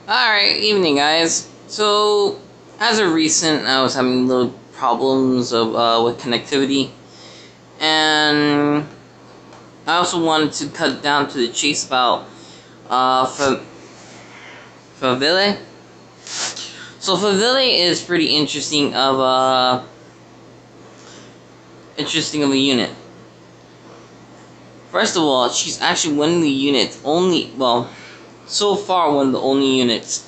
Alright, evening guys. So, as of recent, I was having little problems with connectivity, and I also wanted to cut down to the chase about Favelle. So Favelle is pretty interesting of a unit. First of all, she's actually one of the units so far one of the only units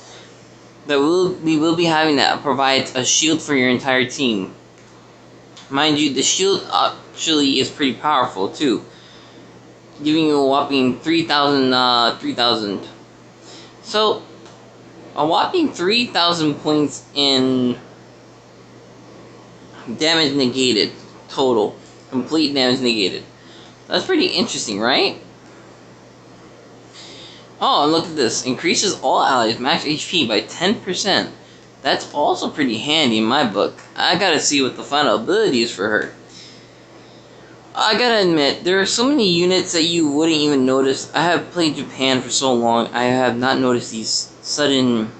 that we will be having that provides a shield for your entire team. Mind you, the shield actually is pretty powerful too, giving you a whopping 3,000. So, a whopping 3,000 points in damage negated total, complete damage negated. That's pretty interesting, right? Oh, and look at this. Increases all allies max HP by 10%. That's also pretty handy in my book. I gotta see what the final ability is for her. I gotta admit, there are so many units that you wouldn't even notice. I have played Japan for so long, I have not noticed these sudden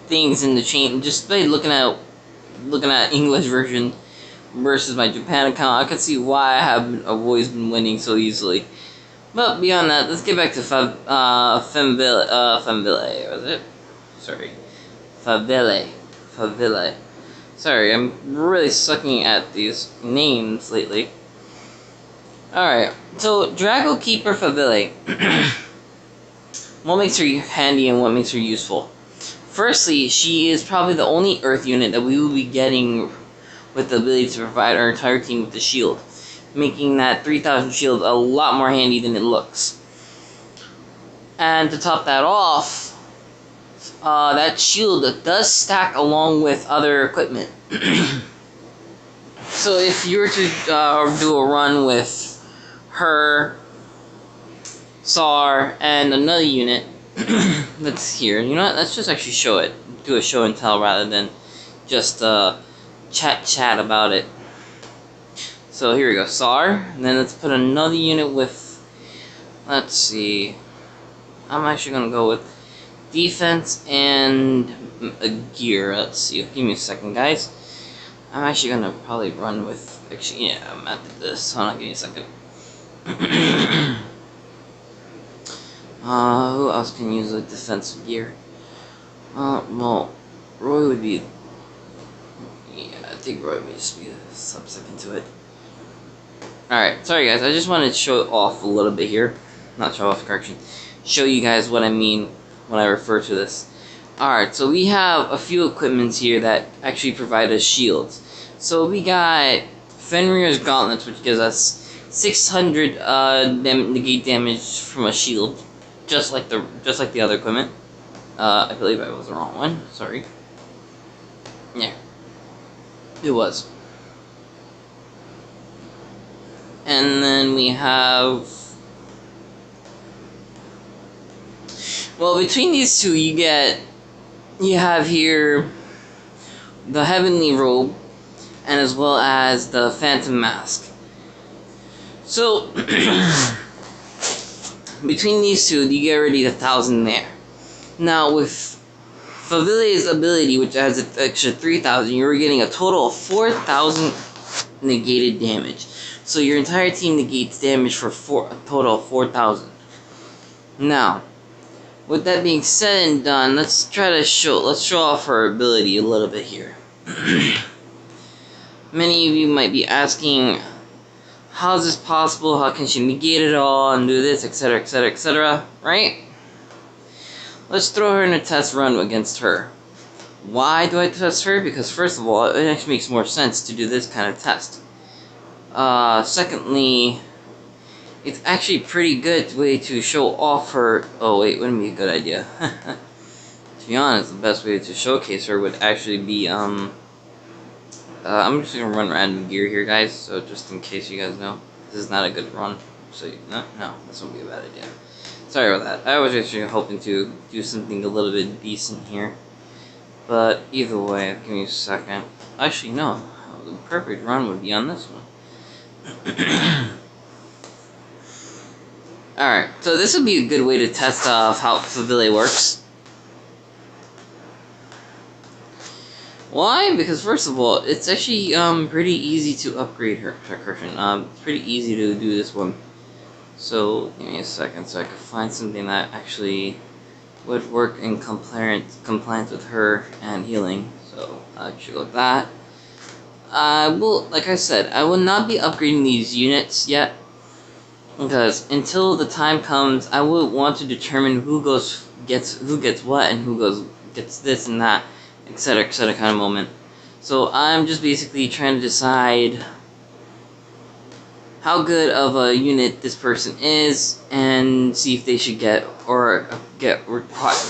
things in the chain. Just by looking at English version versus my Japan account, I could see why I've always been winning so easily. But beyond that, let's get back to Favelle, was it? Sorry. Favelle. Sorry, I'm really sucking at these names lately. Alright, so Drago Keeper Favelle. What makes her handy and what makes her useful? Firstly, she is probably the only Earth unit that we will be getting with the ability to provide our entire team with the shield, making that 3,000 shield a lot more handy than it looks. And to top that off, that shield does stack along with other equipment. So if you were to do a run with her, SAR, and another unit that's here, you know what, let's just actually show it. Do a show and tell rather than just chat about it. So here we go, SAR, and then let's put another unit with, let's see, I'm actually going to go with defense and a gear. Let's see, give me a second guys. I'm actually going to probably run with, actually, yeah, I'm at this, hold on, give me a second. Who else can use a defensive gear? Well, Roy would be, yeah, I think Roy may just be a sub-second to it. Alright, sorry guys, I just wanted to show off a little bit here. Not show off, correction. Show you guys what I mean when I refer to this. Alright, so we have a few equipments here that actually provide us shields. So we got Fenrir's Gauntlets, which gives us 600 negate damage from a shield, just like the other equipment. I believe I was the wrong one. Sorry. Yeah, it was. And then we have, well, between these two, you have here the Heavenly Robe, and as well as the Phantom Mask. So, between these two, you get already 1,000 there. Now, with Favelle's ability, which adds an extra 3,000, you're getting a total of 4,000 negated damage. So your entire team negates damage for a total of 4,000. Now, with that being said and done, let's show off her ability a little bit here. Many of you might be asking, how is this possible? How can she negate it all and do this, etc., etc., etc., right? Let's throw her in a test run against her. Why do I test her? Because first of all, it actually makes more sense to do this kind of test. Secondly, it's actually a pretty good way to show off her. Oh wait, wouldn't be a good idea. To be honest, the best way to showcase her would actually be I'm just gonna run random gear here, guys. So just in case you guys know, this is not a good run. So no, this won't be a bad idea. Sorry about that. I was actually hoping to do something a little bit decent here, but either way, give me a second. Actually, no, the perfect run would be on this one. Alright, Alright, so this would be a good way to test how Favelle works. Why? Because first of all, it's actually pretty easy to upgrade her Christian. It's pretty easy to do this one. So give me a second so I can find something that actually would work in compliance with her and healing. So I should go with that. Well, like I said, I will not be upgrading these units yet, because until the time comes, I would want to determine who gets what and who gets this and that, etc., kind of moment. So I'm just basically trying to decide how good of a unit this person is and see if they should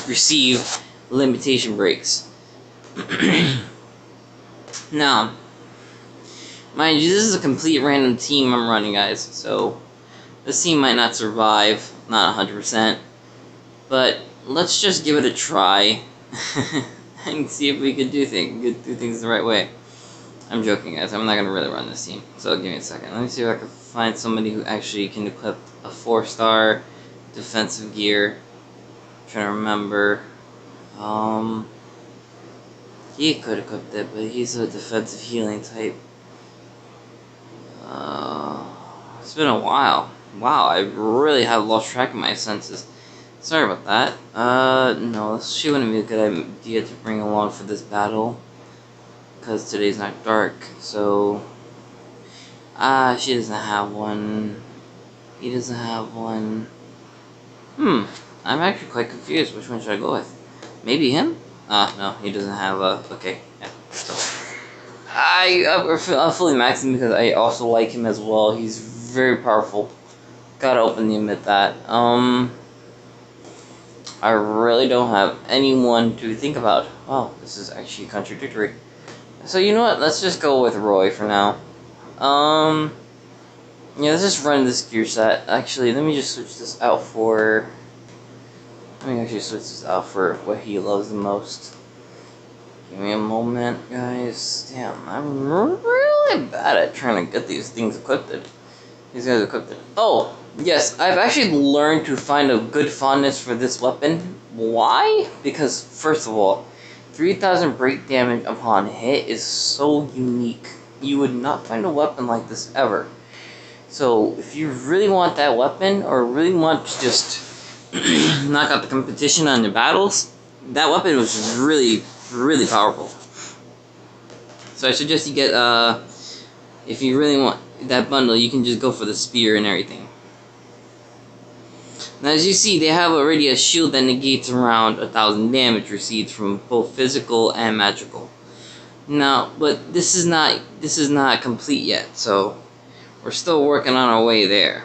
receive limitation breaks. Now, mind you, this is a complete random team I'm running, guys, so this team might not survive, not 100%, but let's just give it a try and see if we could do things the right way. I'm joking, guys. I'm not going to really run this team, so give me a second. Let me see if I can find somebody who actually can equip a 4-star defensive gear. I'm trying to remember. He could equip it, but he's a defensive healing type. It's been a while. Wow, I really have lost track of my senses. Sorry about that. No, she wouldn't be a good idea to bring along for this battle, because today's not dark, so... she doesn't have one. He doesn't have one. I'm actually quite confused. Which one should I go with? Maybe him? No, he doesn't have a... Okay, yeah. So, I'm fully maxing because I also like him as well. He's very powerful. Gotta openly admit that. I really don't have anyone to think about. Wow, this is actually contradictory. So you know what? Let's just go with Roy for now. Yeah, let's just run this gear set. Actually, let me just switch this out for... Let me actually switch this out for what he loves the most. Give me a moment, guys. Damn, I'm really bad at trying to get these things equipped. These guys equipped. Oh, yes, I've actually learned to find a good fondness for this weapon. Why? Because, first of all, 3,000 break damage upon hit is so unique. You would not find a weapon like this ever. So, if you really want that weapon, or really want to just knock out the competition on your battles, that weapon was really, really powerful. So I suggest you get, if you really want that bundle, you can just go for the spear and everything. Now, as you see, they have already a shield that negates around 1,000 damage received from both physical and magical. Now, but this is not complete yet, so we're still working on our way there.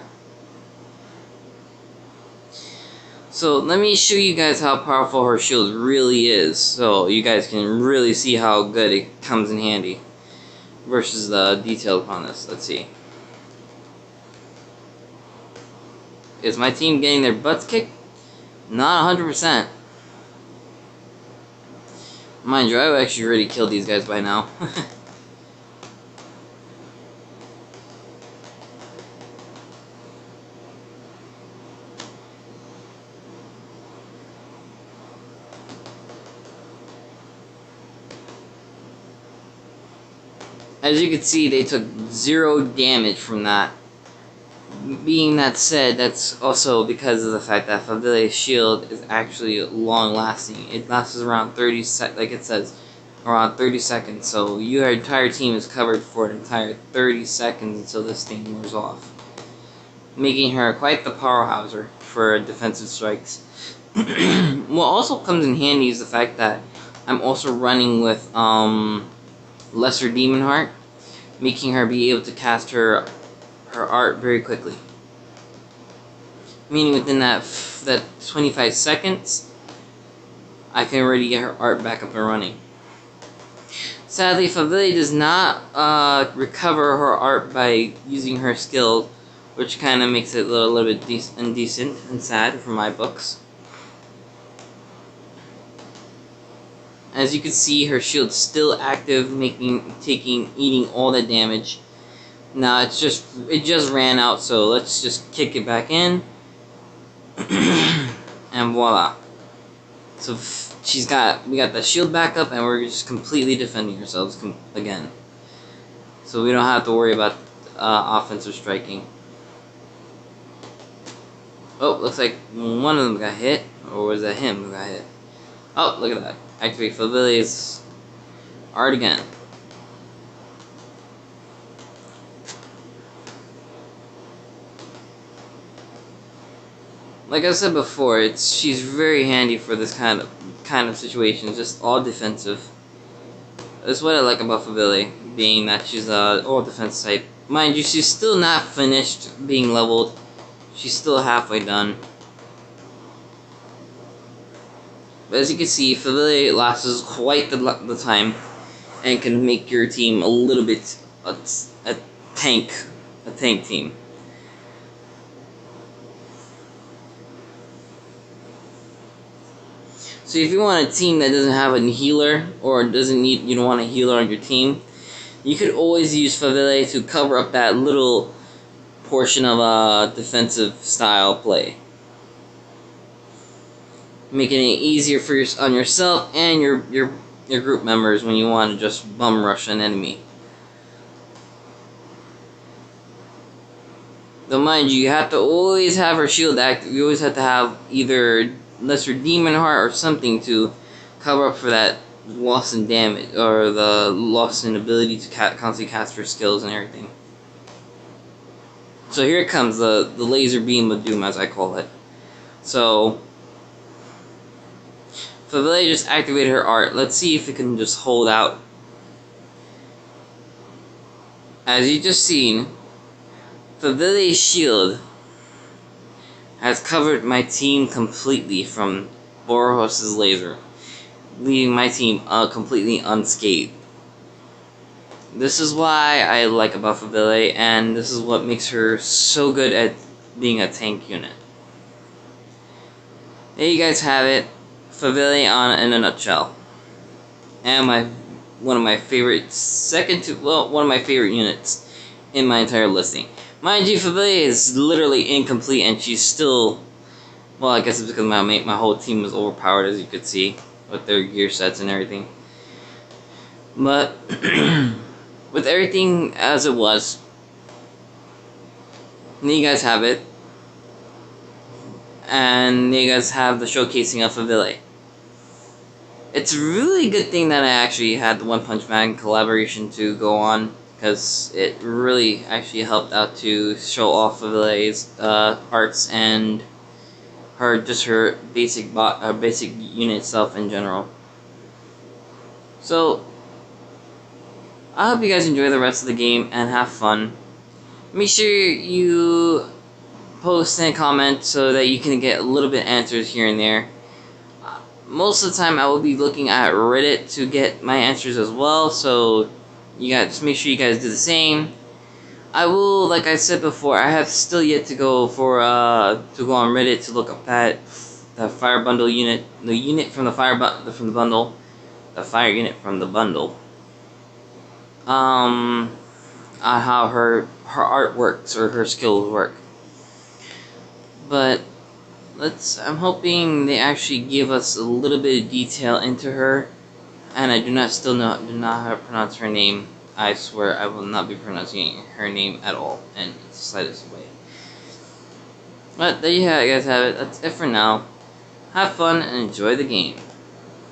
So let me show you guys how powerful her shield really is, so you guys can really see how good it comes in handy versus the detail upon this. Let's see. Is my team getting their butts kicked? Not 100%. Mind you, I've actually already killed these guys by now. As you can see, they took 0 damage from that. Being that said, that's also because of the fact that Favelle's shield is actually long-lasting. It lasts around 30 like it says, around 30 seconds. So your entire team is covered for an entire 30 seconds until this thing wears off, making her quite the powerhouse for defensive strikes. What also comes in handy is the fact that I'm also running with Lesser Demon Heart, making her be able to cast her art very quickly. Meaning within that 25 seconds, I can already get her art back up and running. Sadly, Favelle does not recover her art by using her skill, which kind of makes it a little bit indecent and sad for my books. As you can see, her shield's still active, eating all the damage. Now it just ran out, so let's just kick it back in And voila. So we got the shield back up, and we're just completely defending ourselves again. So we don't have to worry about offensive striking. Oh, looks like one of them got hit, or was that him who got hit? Oh, look at that! Activate Favelle's art again. Like I said before, she's very handy for this kind of situation, just all defensive. That's what I like about Favelle, being that she's all defense type. Mind you, she's still not finished being leveled. She's still halfway done. But as you can see, Favelle lasts quite the time, and can make your team a little bit a tank team. So if you want a team that doesn't have a healer, or you don't want a healer on your team, you could always use Favelle to cover up that little portion of defensive style play, making it easier on yourself and your group members when you want to just bum rush an enemy. Though mind you have to always have her shield active. You always have to have either lesser demon heart or something to cover up for that loss in damage, or the loss in ability to constantly cast her skills and everything. So here it comes, the laser beam of doom, as I call it. So Favelle just activated her art. Let's see if it can just hold out. As you just seen, Favelle's shield has covered my team completely from Boros' laser, leaving my team completely unscathed. This is why I like about Favelle, and this is what makes her so good at being a tank unit. There you guys have it, Favelle in a nutshell, and one of my favorite units in my entire listing. Mind you, Favelle is literally incomplete, and she's still, well, I guess it's because my whole team was overpowered, as you could see, with their gear sets and everything. But with everything as it was, there you guys have it. And there you guys have the showcasing of Favelle. It's a really good thing that I actually had the One Punch Man collaboration to go on, because it really actually helped out to show off Favelle's arts and her basic unit itself in general. So I hope you guys enjoy the rest of the game and have fun. Make sure you post and comment so that you can get a little bit answers here and there. Most of the time I will be looking at Reddit to get my answers as well, so you guys just make sure you guys do the same. I will, like I said before, I have still yet to go on Reddit to look up the fire bundle unit, the unit from the fire bundle, the fire unit from the bundle. On how her art works, or her skills work. But I'm hoping they actually give us a little bit of detail into her. And I do not know how to pronounce her name. I swear I will not be pronouncing her name at all in the slightest way. But there you guys have it. That's it for now. Have fun and enjoy the game.